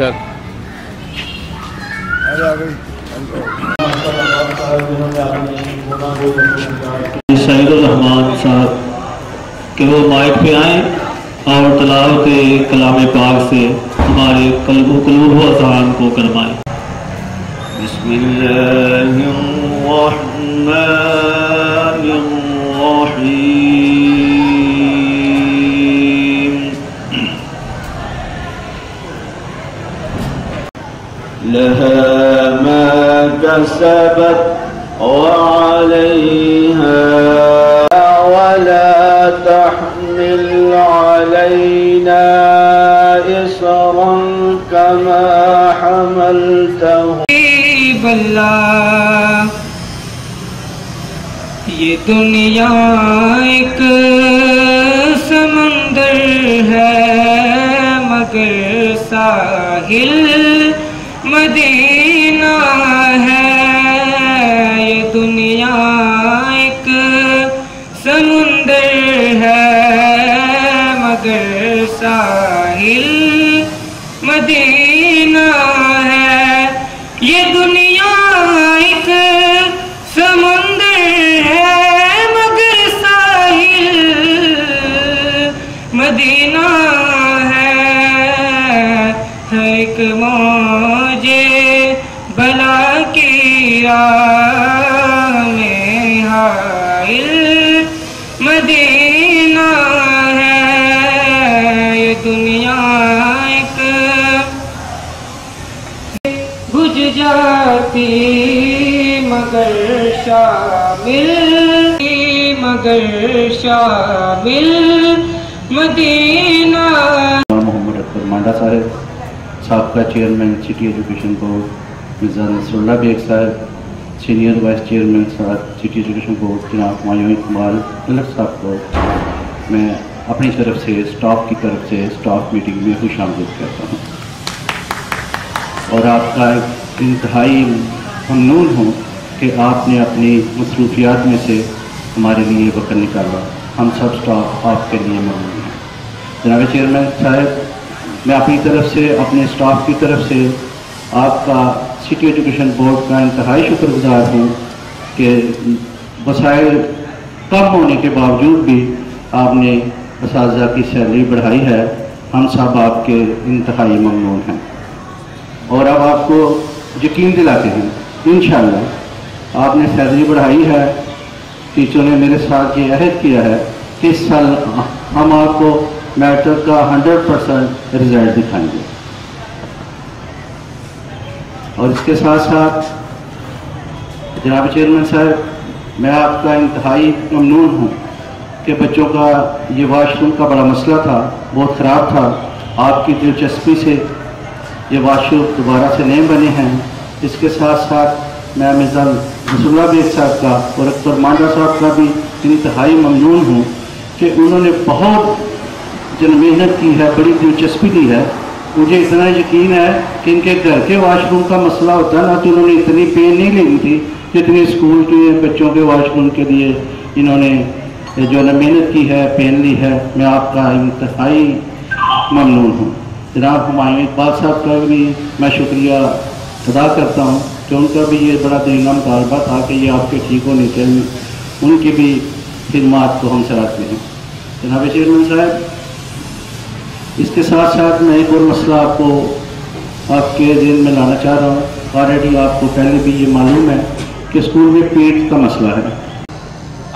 تک. سعید الرحمان صاحب کہ وہ مائک پہ آئیں اور تلاوت کلام پاک سے ہمارے قلوب و اذہان کو گرمائیں. بسم اللہ الرحمن الرحیم. لها ما كسبت وعليها ولا تحمل علينا إصرا كما حملته. اللہ یہ دنیا ایک سمندر ہے مگر ساحل مدینہ ہے. یہ دنیا ایک سمندر ہے مگر ساحل مدینہ ہے. یہ دنیا ایک سمندر ہے مگر ساحل مدینہ ہے. ایک موج بلا کی راہ میں حائل مدینہ ہے. یہ دنیا ایک بجھ جاتی مگر شامل مدینہ. محمد اکبر مانڈا صاحب سابقہ chairman city education board, Mirza Nasr Ullah Baig sahib senior vice chairman city education board, جناب ہمایوں اقبال ملک صاحب کو میں اپنی طرف سے اسٹاف کی طرف سے اسٹاف میٹنگ میں خوش آمدید کرتا ہوں اور آپ کا انتہائی ممنون ہوں کہ آپ نے اپنی مصروفیات میں سے ہمارے لیے وقت نکالا. ہم سب اسٹاف آپ کے لیے ممنون ہیں. جناب چیئرمین صاحب، میں اپنی طرف سے اپنے اسٹاف کی طرف سے آپ کا سٹی ایجوکیشن بورڈ کا انتہائی شکر گزار ہوں کہ وسائل کم ہونے کے باوجود بھی آپ نے اساتذہ کی سیلری بڑھائی ہے. ہم سب آپ کے انتہائی ممنون ہیں اور اب آپ کو یقین دلاتے ہیں انشاءاللہ آپ نے سیلری بڑھائی ہے. ٹیچروں نے میرے ساتھ یہ عہد کیا ہے کہ اس سال ہم آپ کو میٹرک کا 100% رزلٹ دکھائیں گے. اور اس کے ساتھ ساتھ جناب چیئرمین صاحب، میں آپ کا انتہائی ممنون ہوں کہ بچوں کا یہ واش روم کا بڑا مسئلہ تھا، بہت خراب تھا. آپ کی دلچسپی سے یہ واش روم دوبارہ سے نئے بنے ہیں. اس کے ساتھ ساتھ میں مرزا نصر اللہ بیگ صاحب کا اور اکبر مانڈا صاحب کا بھی انتہائی ممنون ہوں کہ انہوں نے بہت محنت کی ہے، بڑی دلچسپی لی ہے. مجھے اتنا یقین ہے کہ ان کے گھر کے واش روم کا مسئلہ ہوتا نا تو انہوں نے اتنی پین نہیں لی تھی جتنی اسکول کے بچوں کے واش روم کے لیے انہوں نے جو محنت کی ہے، پین لی ہے. میں آپ کا انتہائی ممنون ہوں. جناب ہمایوں اقبال صاحب کا بھی میں شکریہ ادا کرتا ہوں کہ ان کا بھی یہ بڑا درینا مطالبہ تھا کہ یہ آپ کے ٹھیک ہونے چاہیے. ان کی بھی خدمات کو ہم سراہتے ہیں. جناب چیئرمین صاحب، اس کے ساتھ ساتھ میں ایک اور مسئلہ آپ کو آپ کے ذہن میں لانا چاہ رہا ہوں. آلریڈی آپ کو پہلے بھی یہ معلوم ہے کہ اسکول میں پیٹ کا مسئلہ ہے.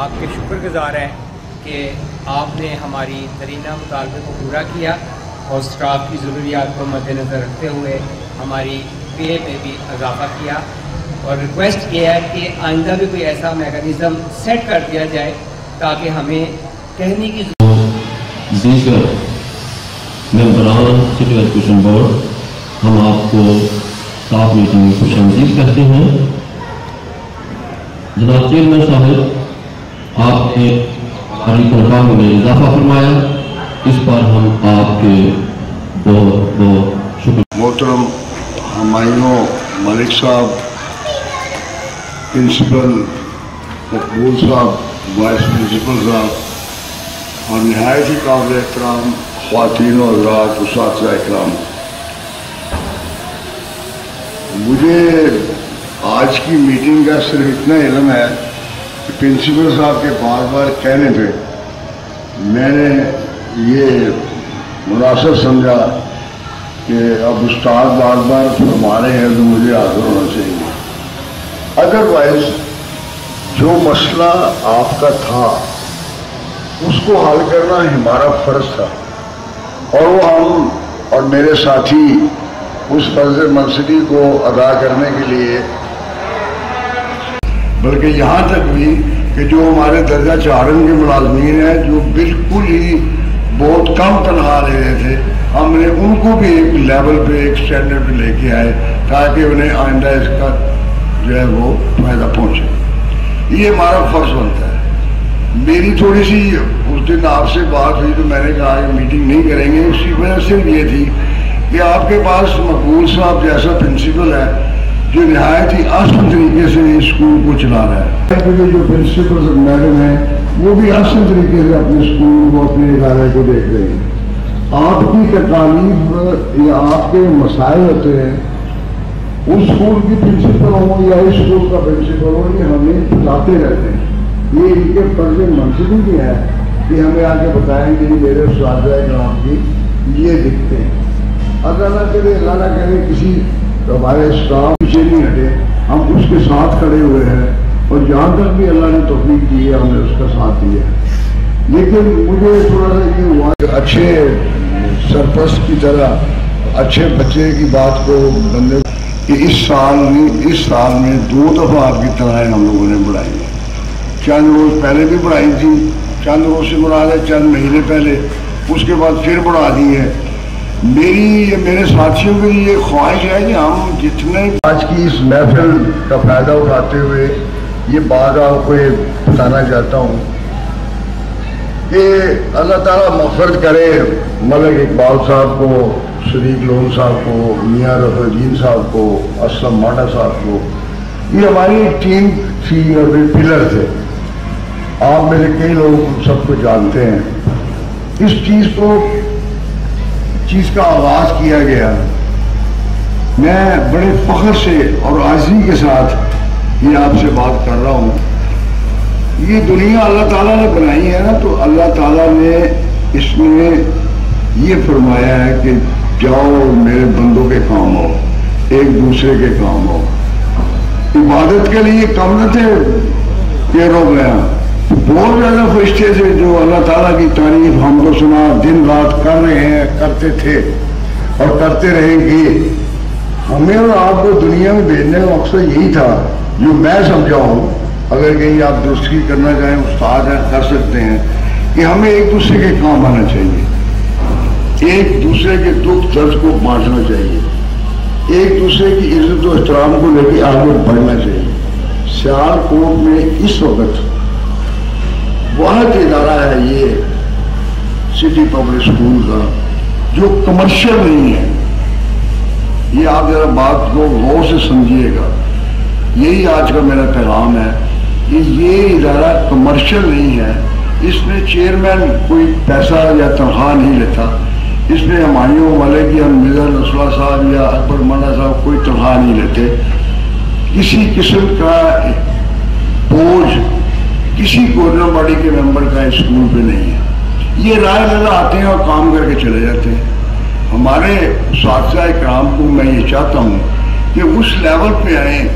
آپ کے شکر گزار ہیں کہ آپ نے ہماری ترینہ مطالبے کو پورا کیا اور اسٹاف کی ضروریات کو مد نظر رکھتے ہوئے ہماری پے میں بھی اضافہ کیا. اور ریکویسٹ یہ ہے کہ آئندہ بھی کوئی ایسا میکانزم سیٹ کر دیا جائے تاکہ ہمیں کہنے کی دیگر ممبران سٹی ایجوکیشن بورڈ ہم آپ کو اسٹاف میٹنگ میں خوش آمدید کرتے ہیں. جناب چیئرمین صاحب، آپ نے ہماری تنخواہ میں اضافہ فرمایا، اس پر ہم آپ کے بہت بہت شکریہ. محترم ہمایوں ملک صاحب، پرنسپل مقبول صاحب، وائس پرنسپل صاحب اور نہایت ہی قابل احترام خواتین و حضرات، اساتذہ اکرام، مجھے آج کی میٹنگ کا صرف اتنا علم ہے کہ پرنسپل صاحب کے بار بار کہنے پہ میں نے یہ مناسب سمجھا کہ اب استاد بار بار فرما رہے ہیں تو مجھے حاضر ہونا چاہیے. ادروائز جو مسئلہ آپ کا تھا اس کو حل کرنا ہمارا فرض تھا، اور وہ ہم اور میرے ساتھی اس فرض منصبی کو ادا کرنے کے لیے، بلکہ یہاں تک بھی کہ جو ہمارے درجہ چارم کے ملازمین ہیں جو بالکل ہی بہت کم تنخواہ لے رہے تھے، ہم نے ان کو بھی ایک لیول پہ ایک اسٹینڈرڈ پہ لے کے آئے تاکہ انہیں آئندہ اس کا جو ہے وہ فائدہ پہنچے. یہ ہمارا فرض بنتا ہے. میری تھوڑی سی اس دن آپ سے بات ہوئی تو میں نے کہا کہ میٹنگ نہیں کریں گے. اسی وجہ سے یہ تھی کہ آپ کے پاس مقبول صاحب جیسا پرنسپل ہے جو نہایت ہی آسان طریقے سے اسکول کو چلا رہا ہے. جو پرنسپل میڈم ہیں وہ بھی آسان طریقے سے اپنے اسکول کو اپنے ادارے کو دیکھ رہے ہیں. آپ کی تکالیف یا آپ کے مسائل ہوتے ہیں اس اسکول کی پرنسپل ہوں یا اس اسکول کا پرنسپل ہو، یہ ہمیں بتاتے رہتے ہیں. یہ ان کے فرض منصبی بھی ہے کہ ہمیں آگے بتائیں کہ میرے اساتذہ کرام کی یہ دکھتے ہیں. اللہ نہ کرے کسی ہمارے اسٹاف پیچھے نہیں ہٹے، ہم اس کے ساتھ کھڑے ہوئے ہیں اور جہاں تک بھی اللہ نے توفیق دی ہے ہم نے اس کا ساتھ دیا. لیکن مجھے تھوڑا سا یہ ہوا کہ اچھے سرپرست کی طرح اچھے بچے کی بات کو بندے کہ اس سال میں 2 دفعہ آپ کی تنخواہیں ہم لوگوں نے بڑھائی ہیں. چند روز پہلے بھی بڑھائی تھی، چند روز سے مراد ہے چند مہینے پہلے، اس کے بعد پھر بڑھا دی ہے. میرے ساتھیوں کی یہ خواہش ہے کہ ہم جتنے آج کی اس محفل کا فائدہ اٹھاتے ہوئے یہ بات آپ کو بتانا چاہتا ہوں کہ اللہ تعالیٰ مغفرت کرے ملک اقبال صاحب کو، صدیق لون صاحب کو، میاں رفیع الدین صاحب کو، اسلم ماڈا صاحب کو. یہ ہماری ٹیم تھی اور پلر تھے. آپ میں سے کئی لوگ سب کو جانتے ہیں. اس چیز کا آغاز کیا گیا. میں بڑے فخر سے اور عاجزی کے ساتھ یہ آپ سے بات کر رہا ہوں. یہ دنیا اللہ تعالیٰ نے بنائی ہے نا، تو اللہ تعالیٰ نے اس میں یہ فرمایا ہے کہ جاؤ میرے بندوں کے کام ہو، ایک دوسرے کے کام ہو. عبادت کے لیے کم نہ تھے یہ لوگ گیا، بہت زیادہ فرشتے تھے جو اللہ تعالیٰ کی تعریف ہم کو سنا دن رات کر رہے ہیں، کرتے تھے اور کرتے رہیں گے. ہمیں اور آپ کو دنیا میں بھیجنے کا مقصد یہی تھا جو میں سمجھا ہوں. اگر کہیں آپ درستگی کرنا چاہیں استاد ہیں کر سکتے ہیں کہ ہمیں ایک دوسرے کے کام آنا چاہیے، ایک دوسرے کے دکھ درد کو بانٹنا چاہیے، ایک دوسرے کی عزت و احترام کو لے کے آگے بڑھنا چاہیے. سیالکوٹ میں اس وقت واحد ادارہ ہے یہ سٹی پبلک اسکول کا جو کمرشل نہیں ہے. یہ آپ ذرا بات کو غور سے سمجھیے گا. یہی آج کا میرا پیغام ہے کہ یہ ادارہ کمرشل نہیں ہے. اس میں چیئرمین کوئی پیسہ یا تنخواہ نہیں لیتا. اس میں ہمایوں ملک یا مرزا نصراللہ صاحب یا اکبر مانا صاحب کوئی تنخواہ نہیں لیتے. کسی قسم کا بوجھ کسی گورنر باڈی کے ممبر کا اسکول پہ نہیں ہے. یہ رائے لگا آتے ہیں اور کام کر کے چلے جاتے ہیں. ہمارے اساتذہ کرام کو میں یہ چاہتا ہوں کہ اس لیول پہ آئیں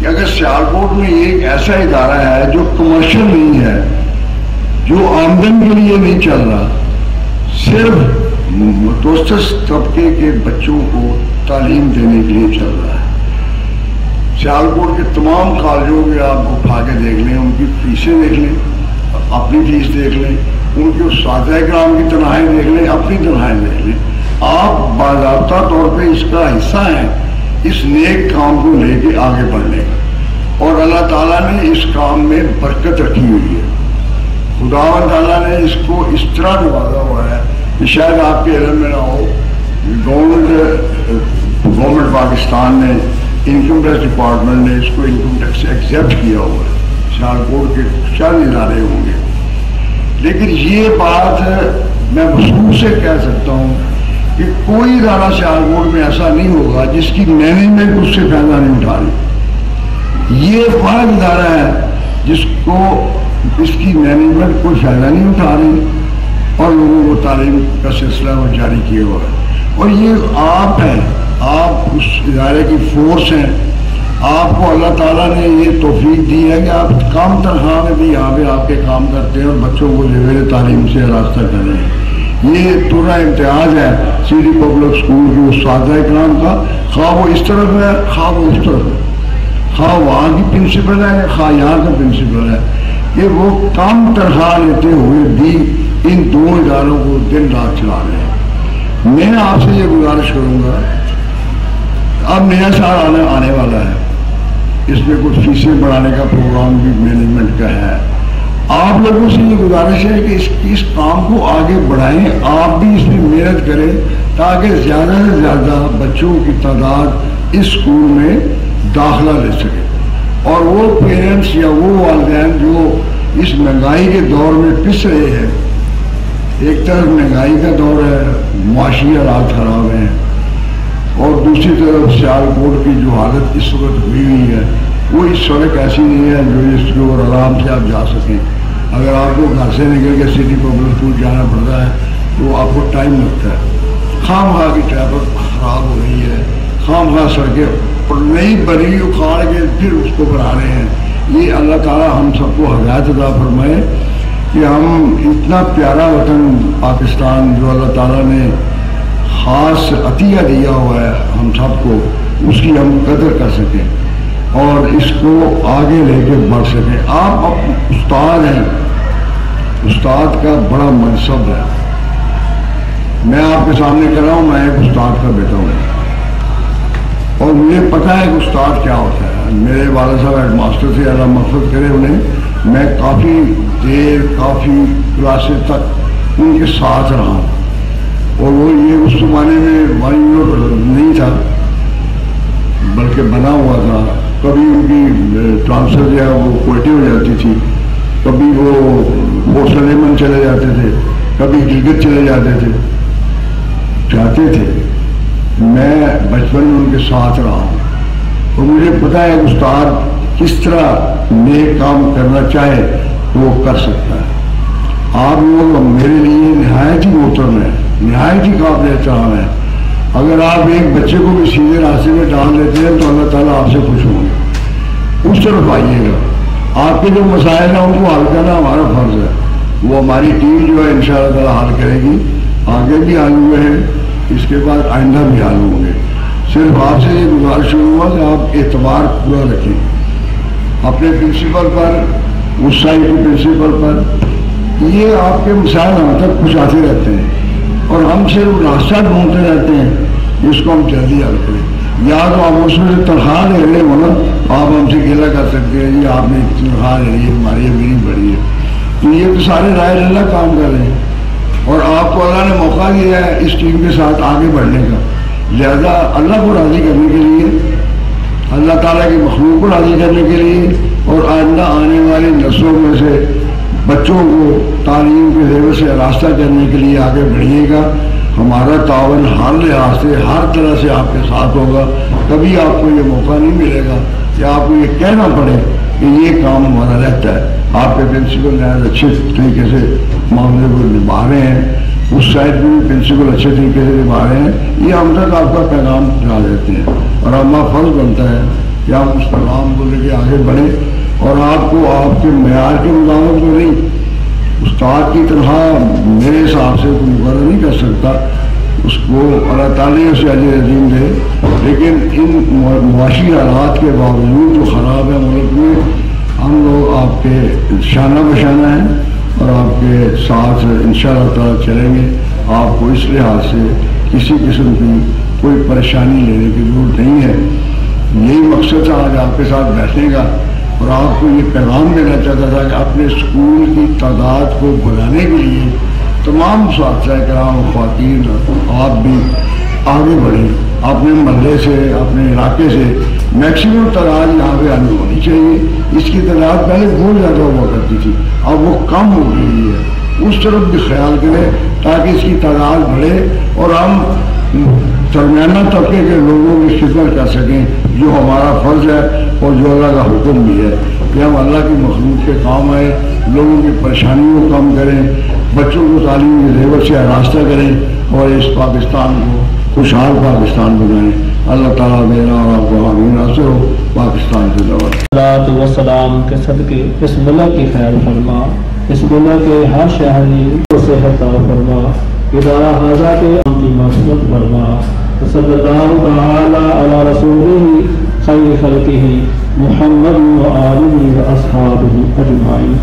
کہ اگر سیالکوٹ میں ایک ایسا ادارہ ہے جو کمرشل نہیں ہے، جو آمدن کے لیے نہیں چل رہا، صرف متوسط طبقے کے بچوں کو تعلیم دینے کے لیے چل رہا ہے. سیالکوٹ کے تمام کالجوں کے آپ اٹھا کے دیکھ لیں، ان کی فیسیں دیکھ لیں، اپنی فیس دیکھ لیں، ان کے اساتذہ کرام کی تنخواہیں دیکھ لیں، اپنی تنخواہیں دیکھ لیں. آپ باضابطہ طور پہ اس کا حصہ ہیں اس نیک کام کو لے کے آگے بڑھنے کا، اور اللہ تعالیٰ نے اس کام میں برکت رکھی ہوئی ہے. خداوند تعالیٰ نے اس کو اس طرح نوازا ہوا ہے کہ شاید آپ کے علم میں نہ ہو. گورنمنٹ پاکستان نے انکم ٹیکس ڈپارٹمنٹ نے اس کو انکم ٹیکس ایکسیپٹ کیا ہوا ہے. سیالکوٹ کے چند ادارے ہوں گے، لیکن یہ بات میں وصول سے کہہ سکتا ہوں کہ کوئی ادارہ سیالکوٹ میں ایسا نہیں ہوگا جس کی مینجمنٹ اس سے فائدہ نہیں اٹھا رہی. یہ فرد ادارہ ہے جس کو اس کی مینجمنٹ کوئی فائدہ نہیں اٹھا رہی اور لوگوں کو تعلیم کا سلسلہ وہ جاری کیے ہوا ہے. اور یہ آپ ہیں, آپ اس ادارے کی فورس ہیں. آپ کو اللہ تعالیٰ نے یہ توفیق دی ہے کہ آپ کم تنخواہ میں بھی یہاں پہ آپ کے کام کرتے ہیں اور بچوں کو زیور تعلیم سے راستہ کر رہے ہیں. یہ پورا امتیاز ہے سی ڈی پبلک اسکول کی اساتذہ کرام کا, خواہ وہ اس طرف ہے خواہ وہ اس طرف ہے, خواہ وہاں کی پرنسپل ہے خواہ یہاں کا پرنسپل ہے, کہ وہ کم تنخواہ لیتے ہوئے بھی ان دو اداروں کو دن رات چلا رہے ہیں. میں آپ سے یہ گزارش کروں گا, اب نیا سال آنے والا ہے, اس میں کچھ فیسیں بڑھانے کا پروگرام بھی مینجمنٹ کا ہے. آپ لوگوں سے یہ گزارش ہے کہ اس کام کو آگے بڑھائیں, آپ بھی اس میں محنت کریں تاکہ زیادہ سے زیادہ بچوں کی تعداد اس اسکول میں داخلہ لے سکے. اور وہ پیرنٹس یا وہ والدین جو اس مہنگائی کے دور میں پس رہے ہیں, ایک طرف مہنگائی کا دور ہے, معاشی حالات خراب ہیں, اور دوسری طرف سیالکوٹ کی جو حالت اس وقت ہوئی ہے وہ اس سڑک ایسی نہیں ہے جو اس کے اوپر آرام سے آپ جا سکیں. اگر آپ کو گھر سے نکل کے سٹی پبلک اسکول جانا پڑتا ہے تو آپ کو ٹائم لگتا ہے. خام خواہ کی ٹریفک خراب ہو رہی ہے, خام خواہ سڑکیں نئی بری اکھاڑ کے پھر اس کو بنا رہے ہیں. یہ اللہ تعالیٰ ہم سب کو ہدایت عطا فرمائے کہ ہم اتنا پیارا وطن پاکستان جو اللہ تعالیٰ نے خاص عطیہ دیا ہوا ہے ہم سب کو, اس کی ہم قدر کر سکیں اور اس کو آگے لے کے بڑھ سکیں. آپ استاد ہیں, استاد کا بڑا منصب ہے. میں آپ کے سامنے کر رہا ہوں, میں ایک استاد کا بیٹا ہوں اور مجھے پتا ہے کہ استاد کیا ہوتا ہے. میرے والد صاحب ہیڈ ماسٹر سے, اللہ مغفرت کرے انہیں, میں کافی دیر کافی کلاسز تک ان کے ساتھ رہا ہوں. اور وہ یہ اس زمانے میں وائنور نہیں تھا بلکہ بنا ہوا تھا. کبھی ان کی ٹرانسفر جو ہے وہ کوئٹے ہو جاتی تھی, کبھی وہ پورٹ سلیمن چلے جاتے تھے, کبھی گلگت چلے جاتے تھے, جاتے تھے. میں بچپن میں ان کے ساتھ رہا ہوں اور مجھے پتہ ہے کہ استاد کس طرح نیک کام کرنا چاہے تو وہ کر سکتا ہے. آپ لوگ میرے لیے نہایت ہی محترم ہیں, نہایت ہی قابل احترام ہے. اگر آپ ایک بچے کو بھی سیدھے راستے میں ڈال دیتے ہیں تو اللہ تعالیٰ آپ سے خوش ہوں گے. اس طرف آئیے گا. آپ کے جو مسائل ہیں ان کو حل کرنا ہمارا فرض ہے. وہ ہماری ٹیم جو ہے انشاءاللہ تعالیٰ حل کرے گی. آگے بھی حل ہوئے ہیں, اس کے بعد آئندہ بھی حل ہوں گے. صرف آپ سے یہ گزارش ہوا کہ آپ اعتبار پورا رکھیں اپنے پرنسپل پر, اس سائڈ کے پرنسپل پر. یہ آپ کے مسائل ہم تک پہنچاتے رہتے ہیں اور ہم صرف راستہ ڈھونڈتے رہتے ہیں جس کو ہم جلدی حل کریں. یا تو آپ اس میں سے تنخواہ لے رہے ہو نا, آپ ہم سے گیلا کر سکتے ہیں, یہ آپ نے تنخواہ لے لی ہے, ہماری میری بڑی ہے. تو یہ تو سارے رائے اللہ کام کر رہے ہیں اور آپ کو اللہ نے موقع دیا ہے اس ٹیم کے ساتھ آگے بڑھنے کا. لہذا اللہ کو راضی کرنے کے لیے, اللہ تعالیٰ کی مخلوق کو راضی کرنے کے لیے اور آئندہ آنے والی نسلوں میں سے بچوں کو تعلیم کے ذریعے سے راستہ کرنے کے لیے آگے بڑھیے گا. ہمارا تعاون ہر لحاظ سے ہر طرح سے آپ کے ساتھ ہوگا. کبھی آپ کو یہ موقع نہیں ملے گا کہ آپ کو یہ کہنا پڑے کہ یہ کام ہمارا رہتا ہے. آپ کے پرنسپل نہایت اچھے طریقے سے معاملے کو نبھا رہے ہیں, اس سائڈ میں بھی پرنسپل اچھے طریقے سے نبھا رہے ہیں. یہ ہم تک آپ کا پیغام پہنچا دیتے ہیں اور ہمارا فرض بنتا ہے کہ ہم اس پیغام کو لے کے آگے بڑھیں اور آپ کو آپ کے معیار کے مطابق تو نہیں, استاد کی تنخواہ میرے حساب سے کوئی مقرر نہیں کر سکتا, اس کو اللہ تعالیٰ اسے اجر عظیم دے. لیکن ان معاشی حالات کے باوجود جو خراب ہے ملک میں, ہم لوگ آپ کے شانہ بشانہ ہیں اور آپ کے ساتھ انشاءاللہ تعالیٰ چلیں گے. آپ کو اس لحاظ سے کسی قسم کی کوئی پریشانی لینے کی ضرورت نہیں ہے. یہی مقصد تھا آج آپ کے ساتھ بیٹھنے کا اور آپ کو یہ پیغام دینا چاہتا تھا کہ اپنے اسکول کی تعداد کو بڑھانے کے لیے تمام اساتذہ کرام خواتین آپ بھی آگے بڑھیں. اپنے محلے سے اپنے علاقے سے میکسیمم تعداد یہاں پہ ہونی چاہیے. اس کی تعداد پہلے بہت زیادہ ہوا کرتی تھی, اب وہ کم ہو گئی ہے. اس طرف بھی خیال کریں تاکہ اس کی تعداد بڑھے اور ہم درمیانہ طبقے کے لوگوں کی خدمت کر سکیں، جو ہمارا فرض ہے اور جو اللہ کا حکم بھی ہے کہ ہم اللہ کی مخلوق کے کام آئے، لوگوں کی پریشانیوں کو کم کریں، بچوں کو تعلیم کی ضرورت سے آراستہ کریں اور اس پاکستان کو خوشحال پاکستان بنائیں۔ اللہ تعالیٰ میرا اور آپ کو حامی ناصر ہو، پاکستان کی دعوت۔ صلاۃ و سلام کے صدقے اس ملک کی خیر فرما، اس ملک کے ہر شہری کو صحت عطا فرما، ادارہ حاضہ کے کی مغفرت فرما۔ صلی اللہ تعالی علی رسولہ خیر خلقہ محمد و آلہ و اصحابہ اجمعین۔